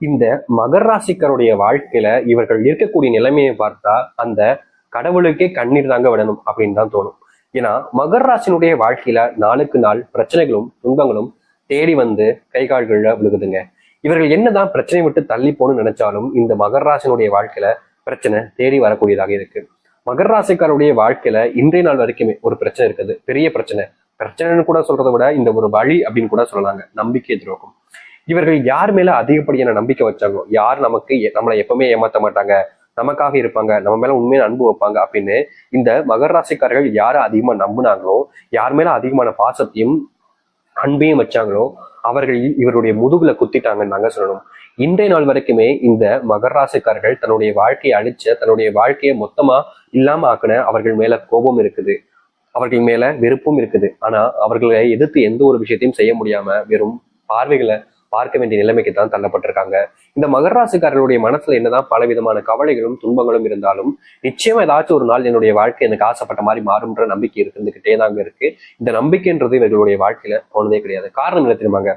இந்த மகர ராசிக்காருடைய வாழ்க்கையில இவர்கள் இருக்கக்கூடிய நிலைமையை பார்த்தா அந்த கடவுளுக்கே கண்ணீர் தாங்க விடணும் அப்படின்னு தான் தோணும். ஏன்னா மகர ராசினுடைய வாழ்க்கையில நாளுக்கு நாள் பிரச்சனைகளும் துன்பங்களும் தேடி வந்து கை கால்கள்ல விழுகுதுங்க. இவர்கள் என்னதான் பிரச்சனை விட்டு தள்ளி போகணும்னு நினைச்சாலும் இந்த மகர ராசினுடைய வாழ்க்கையில பிரச்சனை தேடி வரக்கூடியதாக இருக்கு. மகர ராசிக்காருடைய வாழ்க்கையில இன்றைய நாள் வரைக்குமே ஒரு பிரச்சனை இருக்குது, பெரிய பிரச்சனை. பிரச்சனைன்னு கூட சொல்றதை விட இந்த ஒரு வழி அப்படின்னு கூட சொல்லலாங்க, நம்பிக்கை துரோகம். இவர்கள் யார் மேல அதிகப்படியான நம்பிக்கை வச்சாங்களோ, யார் நம்மளை எப்பவுமே ஏமாத்த மாட்டாங்க, நமக்காக இருப்பாங்க, நம்ம மேல உண்மையான அன்பு வைப்பாங்க அப்படின்னு இந்த மகர ராசிக்காரர்கள் யாரை அதிகமா நம்பினாங்களோ, யார் மேல அதிகமான பாசத்தையும் அன்பையும் வச்சாங்களோ அவர்கள் இவருடைய முதுகுல குத்திட்டாங்கன்னு நாங்க சொல்லணும். இன்றைய நாள் வரைக்குமே இந்த மகர ராசிக்காரர்கள் தன்னுடைய வாழ்க்கையை அழிச்ச, தன்னுடைய வாழ்க்கையை மொத்தமா இல்லாம ஆக்கின அவர்கள் மேல கோபம் இருக்குது, அவர்கள் மேல வெறுப்பும் இருக்குது. ஆனா அவர்களை எதிர்த்து எந்த ஒரு விஷயத்தையும் செய்ய முடியாம வெறும் பார்வைகளை பார்க்க வேண்டிய நிலைமைக்கு தான் தள்ளப்பட்டிருக்காங்க. இந்த மகர ராசிக்காரர்களுடைய மனசுல என்னதான் பல விதமான கவலைகளும் துன்பங்களும் இருந்தாலும் நிச்சயமா ஏதாச்சும் ஒரு நாள் என்னுடைய வாழ்க்கை எனக்கு ஆசைப்பட்ட மாதிரி மாறும்ன்ற நம்பிக்கை இருந்துகிட்டே தாங்க இருக்கு. இந்த நம்பிக்கைன்றது இவர்களுடைய வாழ்க்கையில போனதே கிடையாது. காரணம் என்ன தெரியுமாங்க?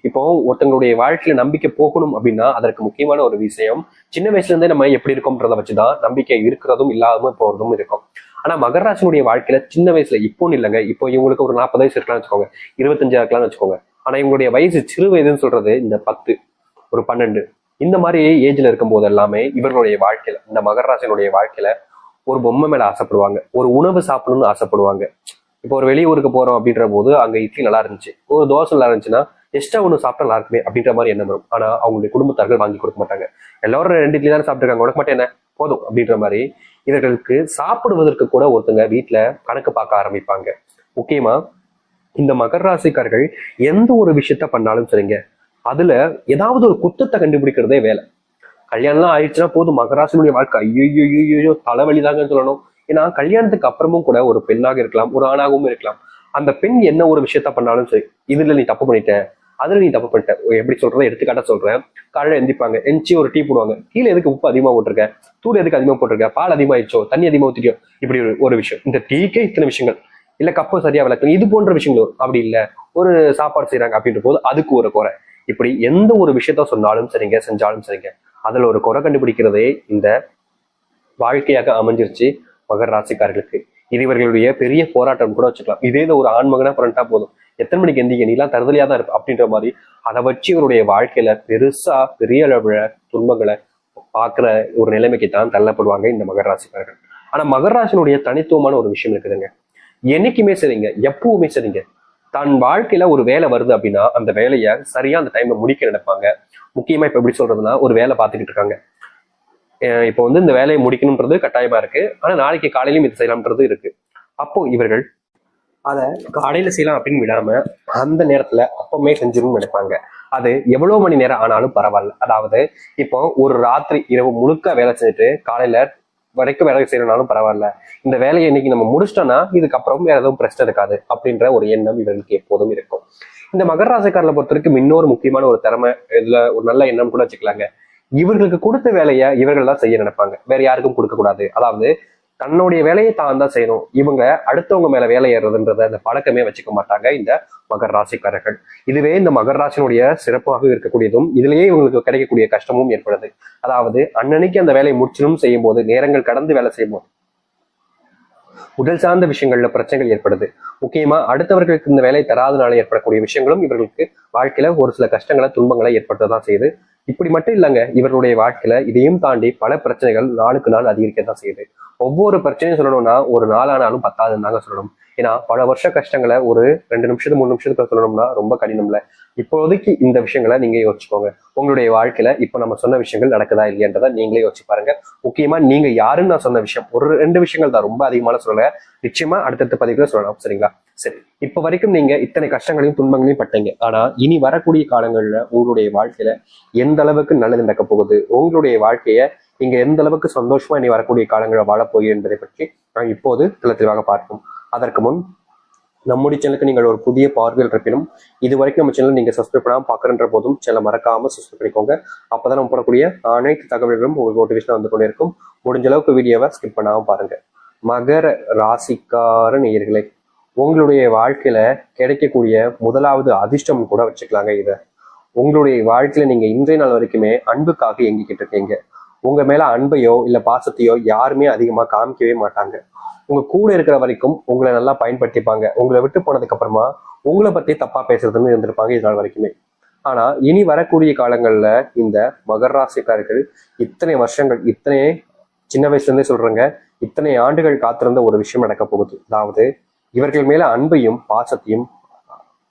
இப்போ ஒருத்தங்களுடைய வாழ்க்கையில நம்பிக்கை போகணும் அப்படின்னா அதற்கு முக்கியமான ஒரு விஷயம், சின்ன வயசுல இருந்தே நம்ம எப்படி இருக்கோம்ன்றதை வச்சுதான் நம்பிக்கை இருக்கிறதும் இல்லாம போறதும் இருக்கும். ஆனா மகர ராசினுடைய வாழ்க்கையில சின்ன வயசுல இப்போன்னு இல்லைங்க, இப்போ இவங்களுக்கு ஒரு 40 வயசு இருக்கலாம்னு வச்சுக்கோங்க, 25 இருக்கலாம்னு வச்சுக்கோங்க. ஆனா இவங்களுடைய வயசு சிறு வயதுன்னு சொல்றது இந்த 10, ஒரு 12 இந்த மாதிரி ஏஜ்ல இருக்கும் போது எல்லாமே இவர்களுடைய வாழ்க்கையில, இந்த மகர ராசினுடைய வாழ்க்கையில ஒரு பொம்மை மேல ஆசைப்படுவாங்க, ஒரு உணவு சாப்பிடணும்னு ஆசைப்படுவாங்க. இப்போ ஒரு வெளியூருக்கு போறோம் அப்படின்ற போது அங்க இட்லி நல்லா இருந்துச்சு, ஒரு தோசை நல்லா இருந்துச்சுன்னா எக்ஸ்ட்ரா ஒன்று சாப்பிட்டா நல்லா இருக்குமே அப்படின்ற மாதிரி எண்ணம் வரும். ஆனா அவங்களுடைய குடும்பத்தார்கள் வாங்கி கொடுக்க மாட்டாங்க. எல்லாரும் 2 இட்லி தானே சாப்பிட்டுருக்காங்க, உனக்கு மட்டும் என்ன போதும் அப்படின்ற மாதிரி இவர்களுக்கு சாப்பிடுவதற்கு கூட ஒருத்தங்க வீட்டுல கணக்கு பார்க்க ஆரம்பிப்பாங்க. முக்கியமா இந்த மகர ராசிக்காரர்கள் எந்த ஒரு விஷயத்த பண்ணாலும் சரிங்க, அதுல ஏதாவது ஒரு குத்தத்தை கண்டுபிடிக்கிறதே வேலை. கல்யாணம்லாம் ஆயிடுச்சுன்னா போதும், மகராசினுடைய வாழ்க்கை ஐயோ தலைவலிதாங்கன்னு சொல்லணும். ஏன்னா கல்யாணத்துக்கு அப்புறமும் கூட ஒரு பெண்ணாக இருக்கலாம், ஒரு ஆணாகவும் இருக்கலாம், அந்த பெண் என்ன ஒரு விஷயத்த பண்ணாலும் சரி, இதுல நீ தப்பு பண்ணிட்ட, அதுல நீ தப்பு பண்ணிட்ட. எப்படி சொல்றதை எடுத்துக்காட்ட சொல்றேன். காலையில எந்திப்பாங்க, எந்திச்சு ஒரு டீ போடுவாங்க, கீழே எதுக்கு உப்பு அதிகமா போட்டிருக்க, தூள் எதுக்கு அதிகமா போட்டிருக்க, பால் அதிகமாயிடுச்சோ, தண்ணி அதிகமா ஊத்திட்டியோ, இப்படி ஒரு விஷயம். இந்த டீக்கே இத்தனை விஷயங்கள், இல்ல கப்பு சரியா விளக்கணும், இது போன்ற விஷயங்கள் வரும். அப்படி இல்ல ஒரு சாப்பாடு செய்யறாங்க அப்படின்ற போது அதுக்கு ஒரு குறை. இப்படி எந்த ஒரு விஷயத்த சொன்னாலும் சரிங்க, செஞ்சாலும் சரிங்க, அதுல ஒரு குறை கண்டுபிடிக்கிறதே இந்த வாழ்க்கையாக அமைஞ்சிருச்சு மகர ராசிக்காரர்களுக்கு. இது இவர்களுடைய பெரிய போராட்டம் கூட வச்சுக்கலாம். இதே ஒரு ஆண்மகனா பிறண்டா போதும், எத்தனை மணிக்கு எந்திக்க, நீ எல்லாம் தருதலையா தான் இருப்ப அப்படின்ற மாதிரி அதை வச்சு இவருடைய வாழ்க்கையில பெருசா பெரிய அளவுல துன்பங்களை பாக்குற ஒரு நிலைமைக்கு தான் தள்ளப்படுவாங்க இந்த மகர ராசிக்காரர்கள். ஆனா மகர ராசினுடைய தனித்துவமான ஒரு விஷயம் இருக்குதுங்க. என்னைக்குமே சரிங்க, எப்பவுமே சரிங்க, தன் வாழ்க்கையில ஒரு வேலை வருது அப்படின்னா அந்த வேலையை சரியா அந்த டைம்ல முடிக்க நினைப்பாங்க. முக்கியமா இப்ப எப்படி சொல்றதுன்னா, ஒரு வேலை பார்த்துக்கிட்டு இருக்காங்க, இப்போ இந்த வேலையை முடிக்கணும்ன்றது கட்டாயமா இருக்கு, ஆனா நாளைக்கு காலையிலும் இது செய்யலாம்ன்றது இருக்கு. அப்போ இவர்கள் அதை காலையில செய்யலாம் அப்படின்னு விடாம அந்த நேரத்துல அப்பவுமே செஞ்சிடணும்னு நினைப்பாங்க. அது எவ்வளவு மணி நேரம் ஆனாலும் பரவாயில்ல. அதாவது இப்போ ஒரு ராத்திரி இரவு முழுக்க வேலை செஞ்சுட்டு காலையில வரைக்கும் வேலை செய்யறனாலும் பரவாயில்ல, இந்த வேலையை இன்னைக்கு நம்ம முடிச்சிட்டோம்னா இதுக்கப்புறம் வேற எதுவும் பிரச்சனை இருக்காது அப்படின்ற ஒரு எண்ணம் இவர்களுக்கு எப்போதும் இருக்கும். இந்த மகர ராசிக்காரர்களை பொறுத்த வரைக்கும் இன்னொரு முக்கியமான ஒரு திறமை, இதுல ஒரு நல்ல எண்ணம் கூட வச்சுக்கலாங்க. இவர்களுக்கு கொடுத்த வேலையை இவர்கள் தான் செய்ய நினைப்பாங்க, வேற யாருக்கும் கொடுக்க கூடாது. அதாவது தன்னுடைய வேலையை தான் தான் செய்யணும், இவங்க அடுத்தவங்க மேல வேலை ஏறுறதுன்றத அந்த பழக்கமே வச்சுக்க மாட்டாங்க இந்த மகர ராசிக்காரர்கள். இதுவே இந்த மகர ராசினுடைய சிறப்பாக இருக்கக்கூடியதும் இதுலயே இவங்களுக்கு கிடைக்கக்கூடிய கஷ்டமும் ஏற்படுது. அதாவது அன்னன்னைக்கு அந்த வேலையை முடிச்சணும் செய்யும் போது, நேரங்கள் கடந்து வேலை செய்யும் போது உடல் சார்ந்த விஷயங்கள்ல பிரச்சனைகள் ஏற்படுது. முக்கியமா அடுத்தவர்களுக்கு இந்த வேலை தராதனால ஏற்படக்கூடிய விஷயங்களும் இவர்களுக்கு வாழ்க்கையில ஒரு சில கஷ்டங்களை துன்பங்களை ஏற்படுத்ததான் செய்யுது. இப்படி மட்டும் இல்லைங்க, இவர்களுடைய வாழ்க்கையில இதையும் தாண்டி பல பிரச்சனைகள் நாளுக்கு நாள் அதிகரிக்கத்தான் செய்யுது. ஒவ்வொரு பிரச்சனையும் சொல்லணும்னா ஒரு நாளானாலும் 10 தாங்க சொல்லணும். ஏன்னா பல வருஷ கஷ்டங்களை ஒரு 2 நிமிஷத்துக்கு 3 நிமிஷத்துக்கு சொல்லணும்னா ரொம்ப கடினம்ல. இப்போதைக்கு இந்த விஷயங்களை நீங்க யோசிச்சுக்கோங்க. உங்களுடைய வாழ்க்கையில இப்ப நம்ம சொன்ன விஷயங்கள் நடக்குதா இல்லையன்றதை நீங்களே யோசிச்சு பாருங்க. முக்கியமா நீங்க யாருன்னு நான் சொன்ன விஷயம் ஒரு 2 விஷயங்கள் தான், ரொம்ப அதிகமான சொல்லல, நிச்சயமா அடுத்தடுத்த பதிவுல சொல்லலாம். சரிங்களா? சரி, இப்ப வரைக்கும் நீங்க இத்தனை கஷ்டங்களையும் துன்பங்களையும் பட்டீங்க. ஆனா இனி வரக்கூடிய காலங்கள்ல உங்களுடைய வாழ்க்கையில எந்த அளவுக்கு நல்லது நடக்க போகுது, உங்களுடைய வாழ்க்கைய நீங்க எந்த அளவுக்கு சந்தோஷமா இனி வரக்கூடிய காலங்களை வாழப்போகிறீர்கள் என்பதை பற்றி நான் இப்போது தெளிவாக பார்ப்போம். அதற்கு முன் நம்முடைய சேனலுக்கு நீங்கள் ஒரு புதிய பார்வையில் இருப்பினும் இது வரைக்கும் நம்ம சேனல் நீங்க சப்ஸ்கிரைப் பண்ணாம பாக்குறன்ற போதும் சேனலை மறக்காம சப்ஸ்கிரைப் பண்ணிக்கோங்க. அப்பதான் நம்ம போடக்கூடிய அனைத்து தகவல்களும் உங்களுக்கு நோட்டிபிகேஷன் வந்து கொண்டே இருக்கும். முடிஞ்ச அளவுக்கு வீடியோவை ஸ்கிப் பண்ணாம பாருங்க. மகர ராசிக்கார நேயர்களே, உங்களுடைய வாழ்க்கையில கிடைக்கக்கூடிய முதலாவது அதிர்ஷ்டம் கூட வச்சுக்கலாங்க. இதை உங்களுடைய வாழ்க்கையில நீங்க இன்றைய நாள் வரைக்குமே அன்புக்காக இயங்கிக்கிட்டு இருக்கீங்க. உங்க மேல அன்பையோ இல்ல பாசத்தையோ யாருமே அதிகமா காமிக்கவே மாட்டாங்க. உங்க கூட இருக்கிற வரைக்கும் உங்களை நல்லா பயன்படுத்திப்பாங்க. உங்களை விட்டு போனதுக்கு அப்புறமா உங்களை பத்தி தப்பா பேசுறதுன்னு இருந்திருப்பாங்க இது நாள் வரைக்குமே. ஆனா இனி வரக்கூடிய காலங்கள்ல இந்த மகர ராசிக்காரர்கள் இத்தனை வருஷங்கள், இத்தனை சின்ன வயசுல இருந்தே சொல்றேங்க, இத்தனை ஆண்டுகள் காத்திருந்த ஒரு விஷயம் நடக்க போகுது. அதாவது இவர்கள் மேல அன்பையும் பாசத்தையும்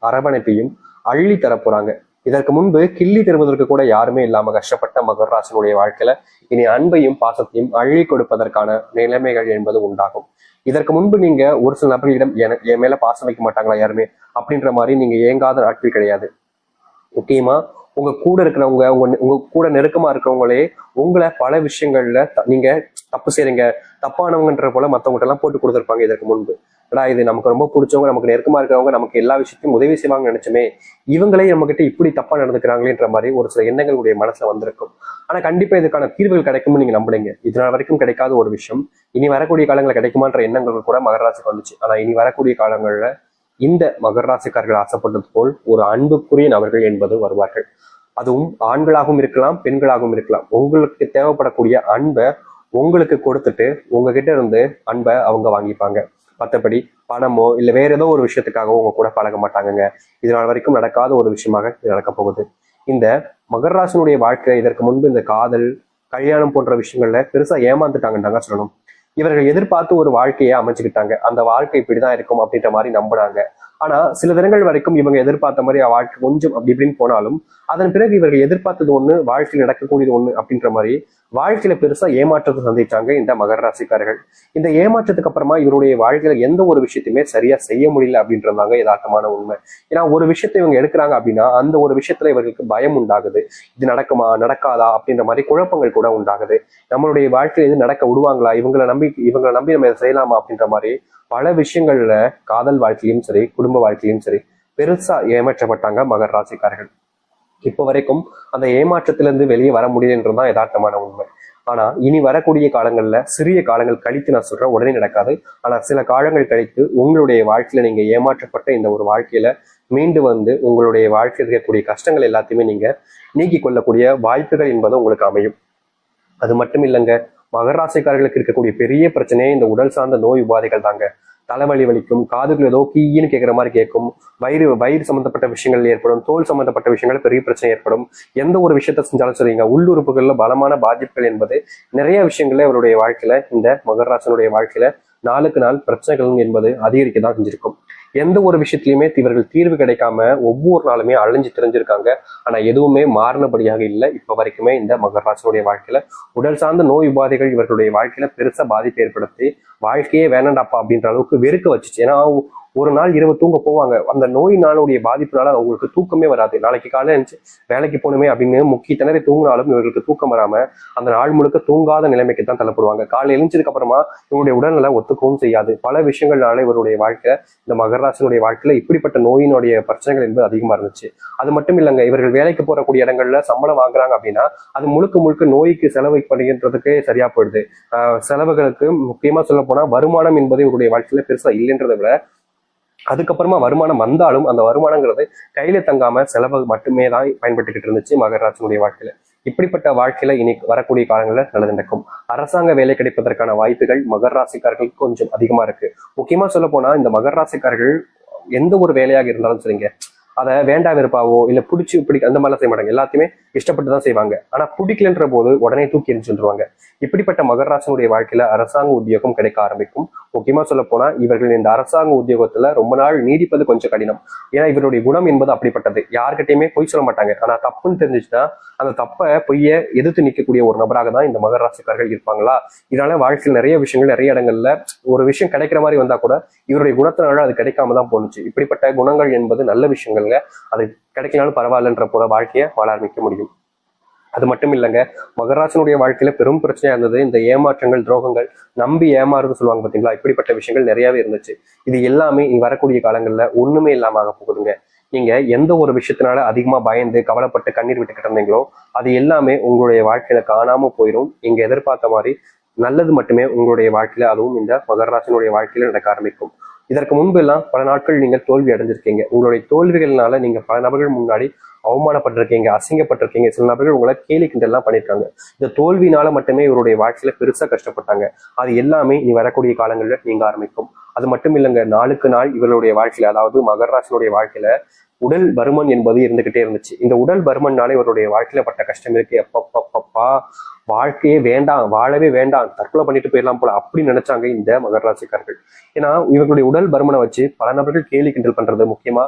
அரவணைப்பையும் அள்ளி தரப்போறாங்க. இதற்கு முன்பு கிள்ளி தருவதற்கு கூட யாருமே இல்லாம கஷ்டப்பட்ட மகர ராசினுடைய வாழ்க்கையில இனி அன்பையும் பாசத்தையும் அள்ளி கொடுப்பதற்கான நிலைமைகள் என்பது உண்டாகும். இதற்கு முன்பு நீங்க ஒரு சில நபர்களிடம் என் மேல பாசம் வைக்க மாட்டாங்களா யாருமே அப்படின்ற மாதிரி நீங்க ஏங்காத நாட்கள் கிடையாது. முக்கியமா உங்க கூட இருக்கிறவங்க, உங்க கூட நெருக்கமா இருக்கிறவங்களே உங்களை பல விஷயங்கள்ல நீங்க தப்பு செய்றீங்க, தப்பானவங்கன்ற போல மத்தவங்ககிட்ட எல்லாம் போட்டு கொடுத்துருப்பாங்க இதற்கு முன்பு. இது நமக்கு ரொம்ப பிடிச்சவங்க, நமக்கு நெருக்கமா இருக்கிறவங்க, நமக்கு எல்லா விஷயத்தையும் உதவி செய்வாங்கன்னு நினைச்சுமே இவங்களே நம்ம கிட்ட இப்படி தப்பா நடந்துக்கிறாங்களேன்ற மாதிரி ஒரு சில எண்ணங்களுடைய மனசுல வந்திருக்கும். ஆனா கண்டிப்பா இதுக்கான தீர்வுகள் கிடைக்கும்னு நீங்க நம்புறீங்க. இதனால் வரைக்கும் கிடைக்காத ஒரு விஷயம் இனி வரக்கூடிய காலங்களில் கிடைக்குமான்ற எண்ணங்கள் கூட மகர ராசிக்கு வந்துச்சு. ஆனா இனி வரக்கூடிய காலங்கள்ல இந்த மகர ராசிக்காரர்கள் ஆசைப்பட்டது போல் ஒரு அன்புக்குரிய நபர்கள் என்பது வருவார்கள். அதுவும் ஆண்களாகவும் இருக்கலாம், பெண்களாகவும் இருக்கலாம். உங்களுக்கு தேவைப்படக்கூடிய அன்பை உங்களுக்கு கொடுத்துட்டு உங்ககிட்ட இருந்து அன்பை அவங்க வாங்கிப்பாங்க. மற்றபடி பணமோ இல்லை வேற ஏதோ ஒரு விஷயத்துக்காகவோ உங்க கூட பழக மாட்டாங்கங்க. இதனால் வரைக்கும் நடக்காத ஒரு விஷயமாக இது நடக்க போகுது. இந்த மகர ராசினுடைய வாழ்க்கை இதற்கு முன்பு இந்த காதல், கல்யாணம் போன்ற விஷயங்கள்ல பெருசா ஏமாந்துட்டாங்கன்னு சொல்லணும். இவர்கள் எதிர்பார்த்து ஒரு வாழ்க்கையை அமைச்சுக்கிட்டாங்க. அந்த வாழ்க்கை இப்படிதான் இருக்கும் அப்படின்ற மாதிரி நம்பினாங்க. ஆனா சில தினங்கள் வரைக்கும் இவங்க எதிர்பார்த்த மாதிரி வாழ்க்கை கொஞ்சம் அப்படி இப்படின்னு போனாலும் அதன் பிறகு இவர்கள் எதிர்பார்த்தது ஒண்ணு, வாழ்க்கையில் நடக்கக்கூடியது ஒண்ணு அப்படின்ற மாதிரி வாழ்க்கையில பெருசா ஏமாற்றத்தை சந்திச்சாங்க இந்த மகர ராசிக்காரர்கள். இந்த ஏமாற்றத்துக்கு அப்புறமா இவருடைய வாழ்க்கையில எந்த ஒரு விஷயத்தையுமே சரியா செய்ய முடியல அப்படின்றதாங்க யதார்த்தமான உண்மை. ஏன்னா ஒரு விஷயத்தை இவங்க எடுக்கிறாங்க அப்படின்னா அந்த ஒரு விஷயத்துல இவர்களுக்கு பயம் உண்டாகுது. இது நடக்குமா நடக்காதா அப்படின்ற மாதிரி குழப்பங்கள் கூட உண்டாகுது. நம்மளுடைய வாழ்க்கையில இது நடக்க விடுவாங்களா, இவங்களை நம்பி நம்ம இதை செய்யலாமா அப்படின்ற மாதிரி பல விஷயங்கள்ல காதல் வாழ்க்கையிலும் சரி, குடும்ப வாழ்க்கையிலும் சரி பெருசா ஏமாற்றப்பட்டாங்க மகர ராசிக்காரர்கள். இப்போ வரைக்கும் அந்த ஏமாற்றத்திலிருந்து வெளியே வர முடியலன்றதுதான் யதார்த்தமான உண்மை. ஆனா இனி வரக்கூடிய காலங்கள்ல சிறிய காலங்கள் கழித்து நான் சொல்றேன், உடனே நடக்காது. ஆனா சில காலங்கள் கழித்து உங்களுடைய வாழ்க்கையில நீங்க ஏமாற்றப்பட்ட இந்த ஒரு வாழ்க்கையில மீண்டு வந்து உங்களுடைய வாழ்க்கையில் இருக்கக்கூடிய கஷ்டங்கள் எல்லாத்தையுமே நீங்க நீக்கி கொள்ளக்கூடிய வாய்ப்புகள் என்பது உங்களுக்கு அமையும். அது மட்டும் இல்லைங்க, மகர ராசிக்காரர்களுக்கு இருக்கக்கூடிய பெரிய பிரச்சனையே இந்த உடல் சார்ந்த நோய் உபாதைகள் தாங்க. தலைவலி வலிக்கும், காதுகள் ஏதோ கீன்னு கேட்குற மாதிரி கேட்கும், வயிறு சம்பந்தப்பட்ட விஷயங்கள் ஏற்படும், தோல் சம்பந்தப்பட்ட விஷயங்கள் பெரிய பிரச்சனை ஏற்படும். எந்த ஒரு விஷயத்த செஞ்சாலும் சரிங்க, உள்ளுறுப்புகள்ல பலமான பாதிப்புகள் என்பது நிறைய விஷயங்கள்ல இவருடைய வாழ்க்கையில இந்த மகர ராசினுடைய வாழ்க்கையில நாளுக்கு நாள் பிரச்சனைகள் என்பது அதிகரிக்க தான் செஞ்சிருக்கும். எந்த ஒரு விஷயத்திலையுமே இவர்கள் தீர்வு கிடைக்காம ஒவ்வொரு நாளுமே அழிஞ்சு தெரிஞ்சிருக்காங்க. ஆனா எதுவுமே மாறினபடியாக இல்லை இப்ப வரைக்குமே. இந்த மகர ராசினுடைய வாழ்க்கையில உடல் சார்ந்த நோய் உபாதைகள் இவர்களுடைய வாழ்க்கையில பெருசா பாதிப்பு ஏற்படுத்தி வாழ்க்கையே வேணாண்டாப்பா அப்படின்ற அளவுக்கு வெறுக்க வச்சுச்சு. ஏன்னா ஒரு நாள் இரவு தூங்க போவாங்க, அந்த நோய் நாளுடைய பாதிப்புனால அவங்களுக்கு தூக்கமே வராது. நாளைக்கு காலையில இருந்துச்சு வேலைக்கு போகணுமே அப்படின்னு முக்கிய திணறி தூங்கினாலும் இவர்களுக்கு தூக்கம் வராம அந்த நாள் முழுக்க தூங்காத நிலைமைக்கு தான் தள்ளப்படுவாங்க. காலையில் எழுந்ததுக்கு அப்புறமா இவருடைய உடல்நல ஒத்துக்கவும் செய்யாது. பல விஷயங்கள்னால இவருடைய வாழ்க்கை, இந்த மகர ராசினுடைய வாழ்க்கையில இப்படிப்பட்ட நோயினுடைய பிரச்சனைகள் என்பது அதிகமா இருந்துச்சு. அது மட்டும் இல்லைங்க, இவர்கள் வேலைக்கு போறக்கூடிய இடங்கள்ல சம்பளம் வாங்குறாங்க அப்படின்னா அது முழுக்க முழுக்க நோய்க்கு செலவு பண்ணுகின்றதுக்கு சரியா போயிடுது. செலவுகளுக்கு முக்கியமா சொல்ல போனா வருமானம் என்பது இவருடைய வாழ்க்கையில பெருசா இல்லைன்றதை விட அதுக்கப்புறமா வருமானம் வந்தாலும் அந்த வருமானங்கிறது கையில தங்காம செலவு மட்டுமே தான் பயன்பட்டுக்கிட்டு இருந்துச்சு மகர ராசினுடைய வாழ்க்கையில. இப்படிப்பட்ட வாழ்க்கையில இனி வரக்கூடிய காலங்களில் நல்லது நடக்கும். அரசாங்க வேலை கிடைப்பதற்கான வாய்ப்புகள் மகர ராசிக்காரர்களுக்கு கொஞ்சம் அதிகமா இருக்கு. முக்கியமா சொல்ல போனா இந்த மகர ராசிக்காரர்கள் எந்த ஒரு வேலையாக இருந்தாலும் சரிங்க, அதை வேண்டாம் வெறுப்பாவோ இல்ல பிடிக்க அந்த மாதிரிலாம் செய்ய மாட்டாங்க. எல்லாத்தையுமே இஷ்டப்பட்டு தான் செய்வாங்க. ஆனா பிடிக்கலன்ற போது உடனே தூக்கி எரிஞ்சுருவாங்க. இப்படிப்பட்ட மகர ராசினுடைய வாழ்க்கையில அரசாங்க உத்தியோகம் கிடைக்க ஆரம்பிக்கும். முக்கியமா சொல்ல போனா இவர்கள் இந்த அரசாங்க உத்தியோகத்துல ரொம்ப நாள் நீடிப்பது கொஞ்சம் கடினம். ஏன்னா இவருடைய குணம் என்பது அப்படிப்பட்டது. யார்கிட்டயுமே பொய் சொல்ல மாட்டாங்க. ஆனா தப்புன்னு தெரிஞ்சுச்சுன்னா அந்த தப்பை பொய்ய எதிர்த்து நிற்கக்கூடிய ஒரு நபராக தான் இந்த மகர ராசிக்காரர்கள் இருப்பாங்களா. இதனால வாழ்க்கையில் நிறைய விஷயங்கள், நிறைய இடங்கள்ல ஒரு விஷயம் கிடைக்கிற மாதிரி வந்தா கூட இவருடைய குணத்தினால அது கிடைக்காம தான் போணுச்சு. இப்படிப்பட்ட குணங்கள் என்பது நல்ல விஷயங்கள்ங்க. அது கிடைக்கலாலும் பரவாயில்லன்ற போல வாழ்க்கையை வாழ ஆரம்பிக்க முடியும். அது மட்டும் இல்லைங்க, மகராசனுடைய வாழ்க்கையில பெரும் பிரச்சனையா இருந்தது இந்த ஏமாற்றங்கள், துரோகங்கள், நம்பி ஏமாறுன்னு சொல்லுவாங்க பாத்தீங்களா. இப்படிப்பட்ட விஷயங்கள் நிறையவே இருந்துச்சு. இது எல்லாமே இனி வரக்கூடிய காலங்கள்ல ஒண்ணுமே இல்லாம ஆக போகுதுங்க. நீங்க எந்த ஒரு விஷயத்தினால அதிகமா பயந்து கவலைப்பட்டு கண்ணீர் விட்டுக்கிட்டு இருந்தீங்களோ அது எல்லாமே உங்களுடைய வாழ்க்கையில காணாம போயிடும். நீங்க எதிர்பார்த்த மாதிரி நல்லது மட்டுமே உங்களுடைய வாழ்க்கையில, அதுவும் இந்த மகராசனுடைய வாழ்க்கையில நடக்க ஆரம்பிக்கும். இதற்கு முன்பு எல்லாம் பல நாட்கள் நீங்கள் தோல்வி அடைஞ்சிருக்கீங்க. உங்களுடைய தோல்விகள்னால நீங்க பல நபர்கள் முன்னாடி அவமானப்பட்டிருக்கீங்க, அசிங்கப்பட்டிருக்கீங்க, சில நபர்கள் உங்களை கேலி கிண்டல்லாம் பண்ணியிருக்காங்க. இந்த தோல்வினால மட்டுமே இவருடைய வாழ்க்கையில பெருசா கஷ்டப்பட்டாங்க. அது எல்லாமே இனி வரக்கூடிய காலங்களில் நீங்க ஆரம்பிக்கும். அது மட்டும் இல்லைங்க, நாளுக்கு நாள் இவருடைய வாழ்க்கையில, அதாவது மகர ராசினுடைய வாழ்க்கையில உடல் பருமன் என்பது இருந்துகிட்டே இருந்துச்சு. இந்த உடல் பருமன்னால இவருடைய வாழ்க்கையில பட்ட கஷ்டம் இருக்கு. எப்பப்பப்பா, வாழ்க்கையே வேண்டாம், வாழவே வேண்டாம், தற்கொலை பண்ணிட்டு போயிடலாம் போல அப்படி நினைச்சாங்க இந்த மகர ராசிக்காரர்கள். ஏன்னா இவர்களுடைய உடல் பருமனை வச்சு பல நபர்கள் கேலி கிண்டல் பண்றது, முக்கியமா